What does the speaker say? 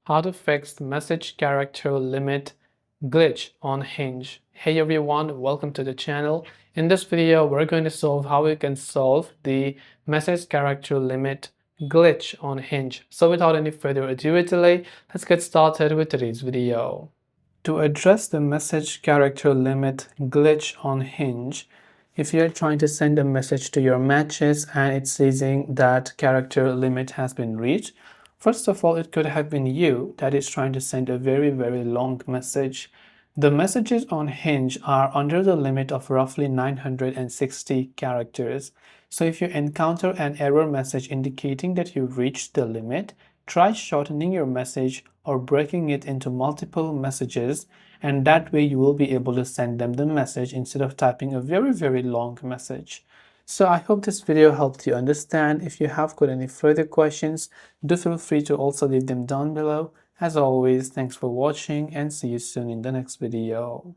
How to fix the message character limit glitch on Hinge. Hey everyone, welcome to the channel. In this video, we're going to solve how we can solve the message character limit glitch on Hinge. So without any further ado or delay, let's get started with today's video. To address the message character limit glitch on Hinge, if you're trying to send a message to your matches and it's saying that character limit has been reached, first of all, it could have been you that is trying to send a very long message. The messages on Hinge are under the limit of roughly 960 characters. So if you encounter an error message indicating that you've reached the limit, try shortening your message or breaking it into multiple messages, and that way you will be able to send them the message instead of typing a very long message. So I hope this video helped you understand. If you have got any further questions, do feel free to also leave them down below. As always, thanks for watching and see you soon in the next video.